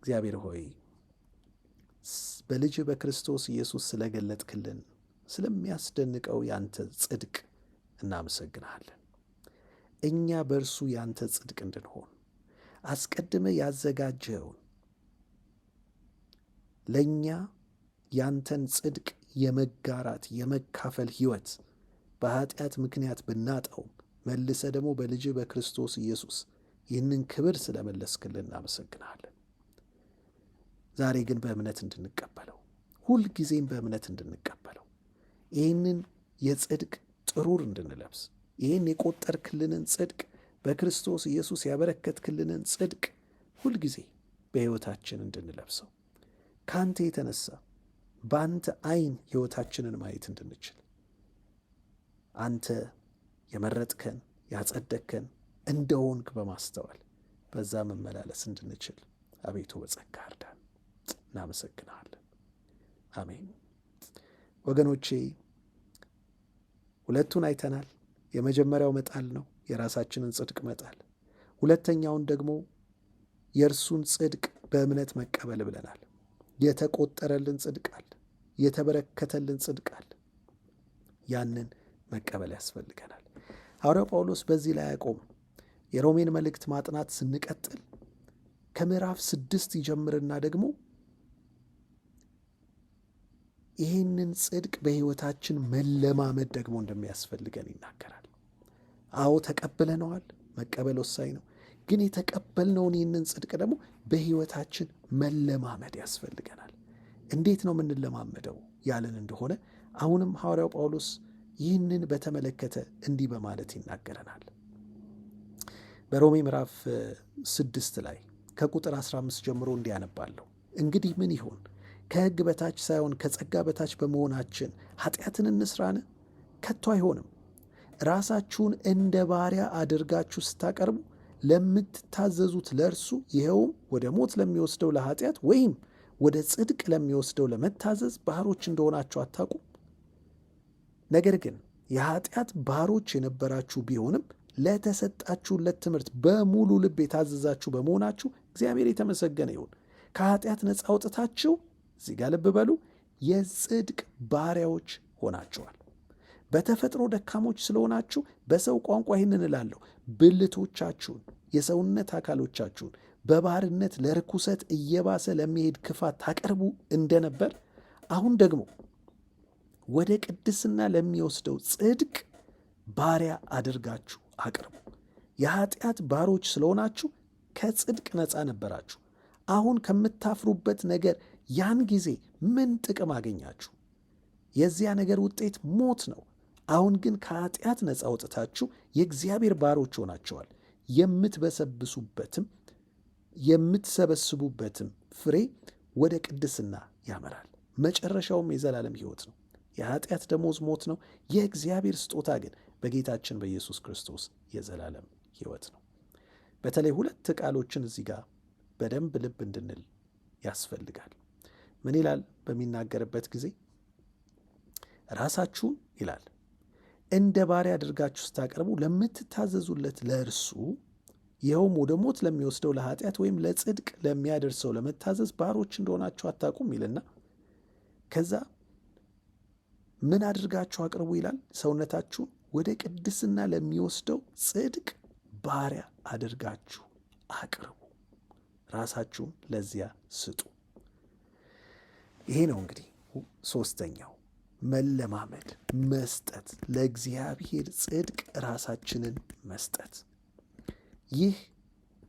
እግዚአብሔር ሆይ በልጅ በክርስቶስ ኢየሱስ ስለገለጥክልን ስለሚያስደንቀው ያንተ ጽድቅ እናመሰግንሃለን። እኛ በእርሱ ያንተ ጽድቅ እንድንሆን አስቀድመ ያዘጋጀውን ለእኛ ያንተን ጽድቅ የመጋራት የመካፈል ሕይወት በኃጢአት ምክንያት ብናጣውም መልሰ ደግሞ በልጅ በክርስቶስ ኢየሱስ ይህንን ክብር ስለመለስክልን እናመሰግንሃለን። ዛሬ ግን በእምነት እንድንቀበለው፣ ሁልጊዜም በእምነት እንድንቀበለው፣ ይህንን የጽድቅ ጥሩር እንድንለብስ፣ ይህን የቆጠርክልንን ጽድቅ በክርስቶስ ኢየሱስ ያበረከትክልንን ጽድቅ ሁልጊዜ በሕይወታችን እንድንለብሰው፣ ከአንተ የተነሳ በአንተ ዓይን ሕይወታችንን ማየት እንድንችል፣ አንተ የመረጥከን ያጸደቅከን እንደሆንክ በማስተዋል በዛ መመላለስ እንድንችል አቤቱ በጸጋ እርዳን። እናመሰግንሃለን። አሜን። ወገኖቼ ሁለቱን አይተናል። የመጀመሪያው መጣል ነው፣ የራሳችንን ጽድቅ መጣል። ሁለተኛውን ደግሞ የእርሱን ጽድቅ በእምነት መቀበል ብለናል። የተቆጠረልን ጽድቅ አለ፣ የተበረከተልን ጽድቅ አለ። ያንን መቀበል ያስፈልገናል። ሐዋርያው ጳውሎስ በዚህ ላይ አያቆም። የሮሜን መልእክት ማጥናት ስንቀጥል ከምዕራፍ 6 ይጀምርና ደግሞ ይህንን ጽድቅ በሕይወታችን መለማመድ ደግሞ እንደሚያስፈልገን ይናገራል። አዎ ተቀብለነዋል፣ መቀበል ወሳኝ ነው። ግን የተቀበልነውን ይህንን ጽድቅ ደግሞ በሕይወታችን መለማመድ ያስፈልገናል። እንዴት ነው የምንለማመደው ያለን እንደሆነ አሁንም ሐዋርያው ጳውሎስ ይህንን በተመለከተ እንዲህ በማለት ይናገረናል። በሮሜ ምዕራፍ 6 ላይ ከቁጥር 15 ጀምሮ እንዲያነባለሁ። እንግዲህ ምን ይሆን? ከሕግ በታች ሳይሆን ከጸጋ በታች በመሆናችን ኃጢአትን እንስራን? ከቶ አይሆንም። ራሳችሁን እንደ ባሪያ አድርጋችሁ ስታቀርቡ ለምትታዘዙት ለእርሱ ይኸውም ወደ ሞት ለሚወስደው ለኃጢአት ወይም ወደ ጽድቅ ለሚወስደው ለመታዘዝ ባሮች እንደሆናችሁ አታውቁም? ነገር ግን የኃጢአት ባሮች የነበራችሁ ቢሆንም ለተሰጣችሁለት ትምህርት በሙሉ ልብ የታዘዛችሁ በመሆናችሁ እግዚአብሔር የተመሰገነ ይሁን። ከኃጢአት ነፃ አውጥታችሁ እዚህ ጋር ልብ በሉ፣ የጽድቅ ባሪያዎች ሆናችኋል። በተፈጥሮ ደካሞች ስለሆናችሁ በሰው ቋንቋ ይህንን እላለሁ፣ ብልቶቻችሁን የሰውነት አካሎቻችሁን በባርነት ለርኩሰት እየባሰ ለሚሄድ ክፋት ታቀርቡ እንደነበር አሁን ደግሞ ወደ ቅድስና ለሚወስደው ጽድቅ ባሪያ አድርጋችሁ አቅርቡ። የኃጢአት ባሮች ስለሆናችሁ ከጽድቅ ነፃ ነበራችሁ። አሁን ከምታፍሩበት ነገር ያን ጊዜ ምን ጥቅም አገኛችሁ? የዚያ ነገር ውጤት ሞት ነው። አሁን ግን ከኃጢአት ነፃ ወጥታችሁ የእግዚአብሔር ባሮች ሆናችኋል። የምትሰበስቡበትም ፍሬ ወደ ቅድስና ያመራል፣ መጨረሻውም የዘላለም ሕይወት ነው። የኃጢአት ደሞዝ ሞት ነው፣ የእግዚአብሔር ስጦታ ግን በጌታችን በኢየሱስ ክርስቶስ የዘላለም ሕይወት ነው። በተለይ ሁለት ቃሎችን እዚህ ጋር በደንብ ልብ እንድንል ያስፈልጋል። ምን ይላል በሚናገርበት ጊዜ? ራሳችሁን ይላል እንደ ባሪያ አድርጋችሁ ስታቀርቡ ለምትታዘዙለት ለእርሱ ይኸውም ወደ ሞት ለሚወስደው ለኃጢአት ወይም ለጽድቅ ለሚያደርሰው ለመታዘዝ ባሮች እንደሆናችሁ አታውቁም ይልና ከዛ ምን አድርጋችሁ አቅርቡ ይላል? ሰውነታችሁን ወደ ቅድስና ለሚወስደው ጽድቅ ባሪያ አድርጋችሁ አቅርቡ። ራሳችሁን ለዚያ ስጡ። ይሄ ነው እንግዲህ ሶስተኛው መለማመድ፣ መስጠት፣ ለእግዚአብሔር ጽድቅ ራሳችንን መስጠት። ይህ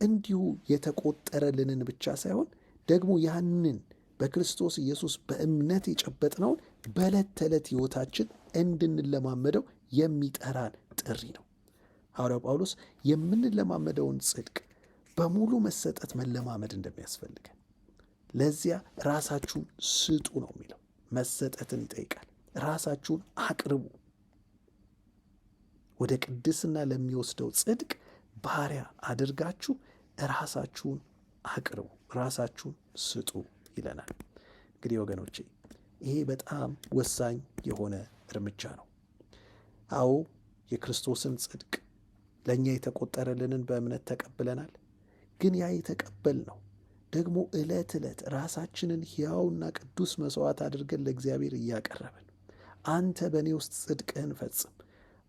እንዲሁ የተቆጠረልንን ብቻ ሳይሆን ደግሞ ያንን በክርስቶስ ኢየሱስ በእምነት የጨበጥነውን በዕለት ተዕለት ሕይወታችን እንድንለማመደው የሚጠራን ጥሪ ነው። ሐዋርያው ጳውሎስ የምንለማመደውን ጽድቅ በሙሉ መሰጠት መለማመድ እንደሚያስፈልገን፣ ለዚያ ራሳችሁን ስጡ ነው የሚለው። መሰጠትን ይጠይቃል። ራሳችሁን አቅርቡ። ወደ ቅድስና ለሚወስደው ጽድቅ ባሪያ አድርጋችሁ ራሳችሁን አቅርቡ፣ ራሳችሁን ስጡ ይለናል። እንግዲህ ወገኖቼ ይሄ በጣም ወሳኝ የሆነ እርምጃ ነው። አዎ የክርስቶስን ጽድቅ ለእኛ የተቆጠረልንን በእምነት ተቀብለናል። ግን ያ የተቀበልነው ደግሞ ዕለት ዕለት ራሳችንን ሕያውና ቅዱስ መሥዋዕት አድርገን ለእግዚአብሔር እያቀረብን አንተ በእኔ ውስጥ ጽድቅህን ፈጽም፣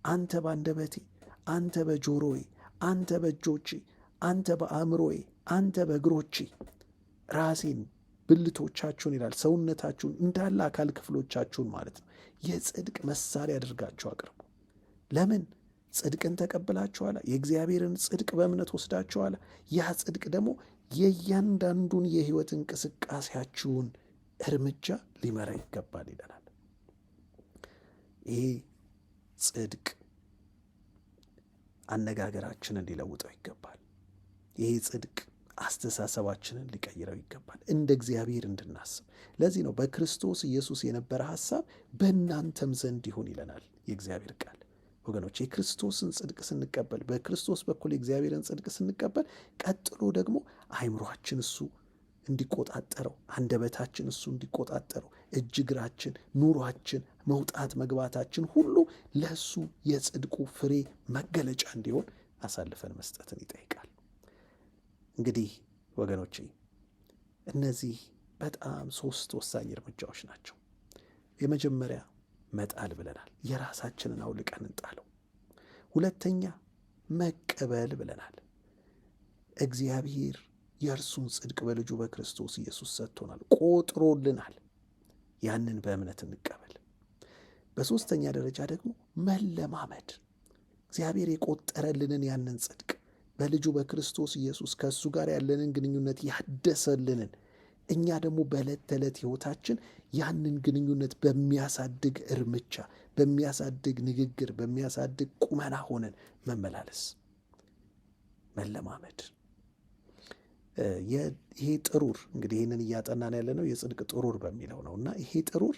አንተ በአንደበቴ፣ አንተ በጆሮዬ፣ አንተ በእጆቼ፣ አንተ በአእምሮዬ፣ አንተ በእግሮቼ ራሴን ብልቶቻችሁን ይላል ሰውነታችሁን እንዳለ አካል ክፍሎቻችሁን ማለት ነው የጽድቅ መሳሪያ አድርጋችሁ አቅርቡ። ለምን? ጽድቅን ተቀብላችኋላ። የእግዚአብሔርን ጽድቅ በእምነት ወስዳችኋላ። ያ ጽድቅ ደግሞ የእያንዳንዱን የሕይወት እንቅስቃሴያችሁን እርምጃ ሊመራ ይገባል ይለናል። ይሄ ጽድቅ አነጋገራችንን ሊለውጠው ይገባል። ይሄ ጽድቅ አስተሳሰባችንን ሊቀይረው ይገባል፣ እንደ እግዚአብሔር እንድናስብ። ለዚህ ነው በክርስቶስ ኢየሱስ የነበረ ሐሳብ በእናንተም ዘንድ ይሁን ይለናል የእግዚአብሔር ቃል። ወገኖች የክርስቶስን ጽድቅ ስንቀበል፣ በክርስቶስ በኩል የእግዚአብሔርን ጽድቅ ስንቀበል፣ ቀጥሎ ደግሞ አእምሯችን እሱ እንዲቆጣጠረው፣ አንደበታችን እሱ እንዲቆጣጠረው፣ እጅ እግራችን፣ ኑሯችን፣ መውጣት መግባታችን ሁሉ ለእሱ የጽድቁ ፍሬ መገለጫ እንዲሆን አሳልፈን መስጠትን ይጠይቃል። እንግዲህ ወገኖቼ እነዚህ በጣም 3 ወሳኝ እርምጃዎች ናቸው። የመጀመሪያ መጣል ብለናል። የራሳችንን አውልቀን እንጣለው። ሁለተኛ መቀበል ብለናል። እግዚአብሔር የእርሱን ጽድቅ በልጁ በክርስቶስ ኢየሱስ ሰጥቶናል፣ ቆጥሮልናል። ያንን በእምነት እንቀበል። በሦስተኛ ደረጃ ደግሞ መለማመድ። እግዚአብሔር የቆጠረልንን ያንን ጽድቅ በልጁ በክርስቶስ ኢየሱስ ከእሱ ጋር ያለንን ግንኙነት ያደሰልንን እኛ ደግሞ በዕለት ተዕለት ሕይወታችን ያንን ግንኙነት በሚያሳድግ እርምጃ፣ በሚያሳድግ ንግግር፣ በሚያሳድግ ቁመና ሆነን መመላለስ፣ መለማመድ። ይሄ ጥሩር እንግዲህ ይህንን እያጠናን ያለ ነው የጽድቅ ጥሩር በሚለው ነው እና ይሄ ጥሩር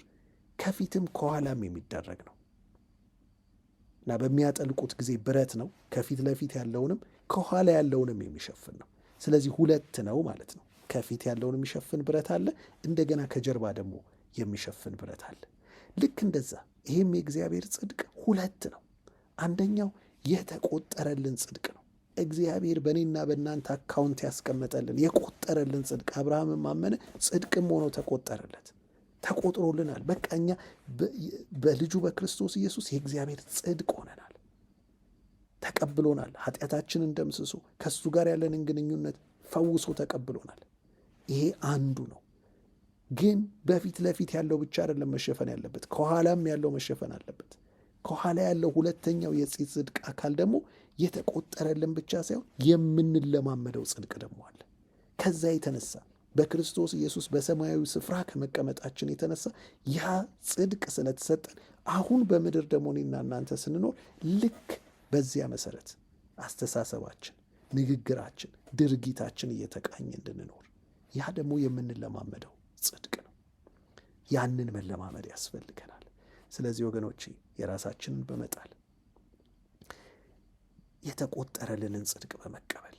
ከፊትም ከኋላም የሚደረግ ነው እና በሚያጠልቁት ጊዜ ብረት ነው። ከፊት ለፊት ያለውንም ከኋላ ያለውንም የሚሸፍን ነው። ስለዚህ 2 ነው ማለት ነው። ከፊት ያለውን የሚሸፍን ብረት አለ፣ እንደገና ከጀርባ ደግሞ የሚሸፍን ብረት አለ። ልክ እንደዛ ይህም የእግዚአብሔር ጽድቅ 2 ነው። አንደኛው የተቆጠረልን ጽድቅ ነው። እግዚአብሔር በእኔና በእናንተ አካውንት ያስቀመጠልን የቆጠረልን ጽድቅ። አብርሃምም አመነ ጽድቅም ሆኖ ተቆጠረለት። ተቆጥሮልናል። በቃ እኛ በልጁ በክርስቶስ ኢየሱስ የእግዚአብሔር ጽድቅ ሆነናል። ተቀብሎናል። ኃጢአታችንን ደምስሶ ከእሱ ጋር ያለንን ግንኙነት ፈውሶ ተቀብሎናል። ይሄ አንዱ ነው። ግን በፊት ለፊት ያለው ብቻ አይደለም መሸፈን ያለበት፣ ከኋላም ያለው መሸፈን አለበት። ከኋላ ያለው ሁለተኛው የዚህ ጽድቅ አካል ደግሞ የተቆጠረልን ብቻ ሳይሆን የምንለማመደው ጽድቅ ደግሞ አለ። ከዛ የተነሳ በክርስቶስ ኢየሱስ በሰማያዊ ስፍራ ከመቀመጣችን የተነሳ ያ ጽድቅ ስለተሰጠን አሁን በምድር ደግሞ እኔና እናንተ ስንኖር ልክ በዚያ መሰረት አስተሳሰባችን፣ ንግግራችን፣ ድርጊታችን እየተቃኘ እንድንኖር ያ ደግሞ የምንለማመደው ጽድቅ ነው። ያንን መለማመድ ያስፈልገናል። ስለዚህ ወገኖቼ የራሳችንን በመጣል የተቆጠረልንን ጽድቅ በመቀበል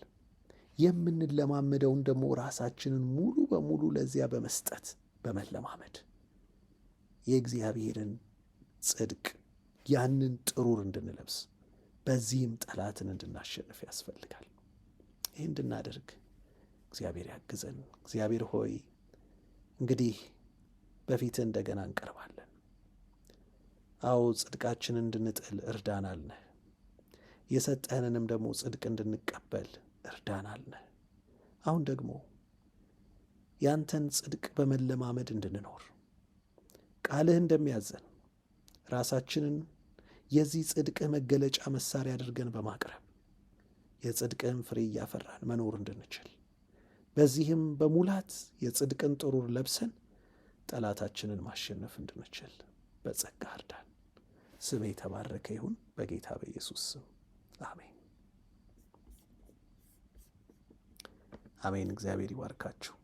የምንለማመደውን ደግሞ ራሳችንን ሙሉ በሙሉ ለዚያ በመስጠት በመለማመድ የእግዚአብሔርን ጽድቅ ያንን ጥሩር እንድንለብስ በዚህም ጠላትን እንድናሸንፍ ያስፈልጋል። ይህ እንድናደርግ እግዚአብሔር ያግዘን። እግዚአብሔር ሆይ እንግዲህ በፊትህ እንደገና እንቀርባለን። አዎ ጽድቃችንን እንድንጥል እርዳን አልነህ። የሰጠህንንም ደግሞ ጽድቅ እንድንቀበል እርዳን አልነህ። አሁን ደግሞ ያንተን ጽድቅ በመለማመድ እንድንኖር ቃልህ እንደሚያዘን ራሳችንን የዚህ ጽድቅህ መገለጫ መሳሪያ አድርገን በማቅረብ የጽድቅን ፍሬ እያፈራን መኖር እንድንችል፣ በዚህም በሙላት የጽድቅን ጥሩር ለብሰን ጠላታችንን ማሸነፍ እንድንችል በጸጋ እርዳን። ስም የተባረከ ይሁን። በጌታ በኢየሱስ ስም አሜን። አሜን። እግዚአብሔር ይባርካችሁ።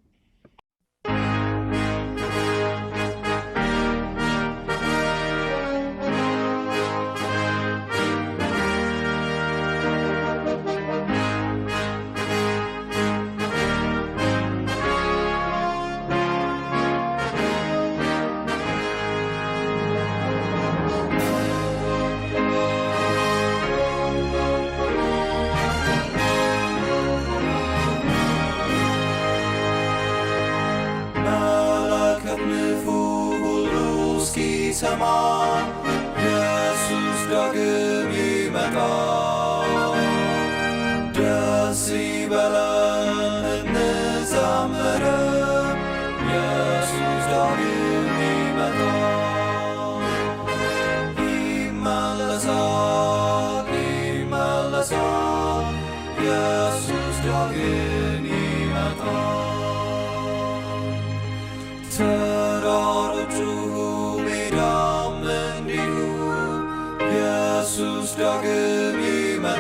ሰማ ኢየሱስ ዳግም ይመጣል። ደስ ይበለን እንዘምር፣ ኢየሱስ ዳግም ይመጣል። ይመለሳል ይመለሳል፣ ኢየሱስ ዳግም ይመጣል። ተራሮቹ ኢየሱስ ዳግም ይመጣል።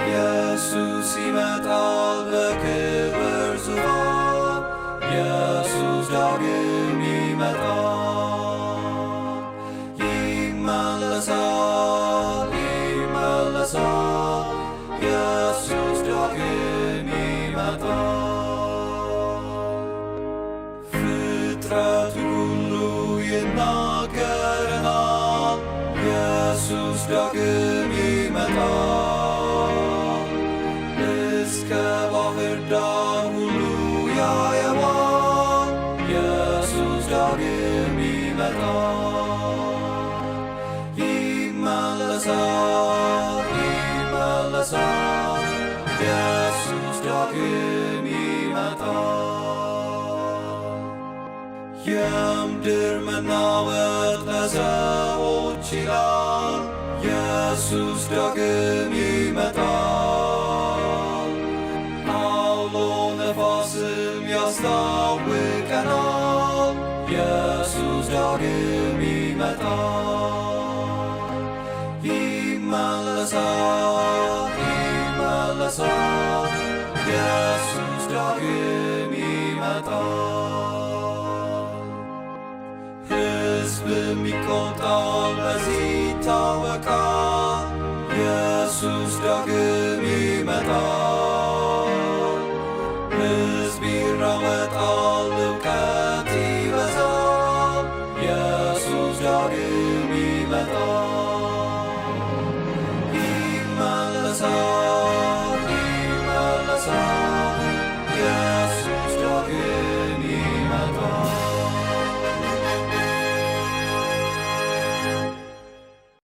ኢየሱስ ይመጣል በክብር ዙፋን፣ ኢየሱስ ዳግም ይመጣል። ይመለሳል ይመለሳል፣ ኢየሱስ ዳግም ይመጣል። ፍጥረቱ ሁሉ ይናገረናል፣ ኢየሱስ ዳግም ይመጣል። እስከ ባህር ዳር ሁሉ ያየዋል፣ ኢየሱስ ዳግም ይመጣል። ይመለሳል ይመለሳል፣ ኢየሱስ ዳግም ይመጣል። የምድር መናወጥ ለሰዎች ይላል፣ ኢየሱስ ዳግም ይመጣል። አውሎ ነፋስም ያስታውቀናል፣ ኢየሱስ ዳግም ይመጣል። ይመለሳል ይመለሳል፣ ኢየሱስ ዳግም ይመጣል። ሕዝብም ይቆጣል፣ በዚህ ይታወቃል፣ ኢየሱስ ዳግም ይመጣል። ሕዝብ ይራወጣል፣ እውቀት ይበዛል፣ ኢየሱስ ዳግም ይመጣል።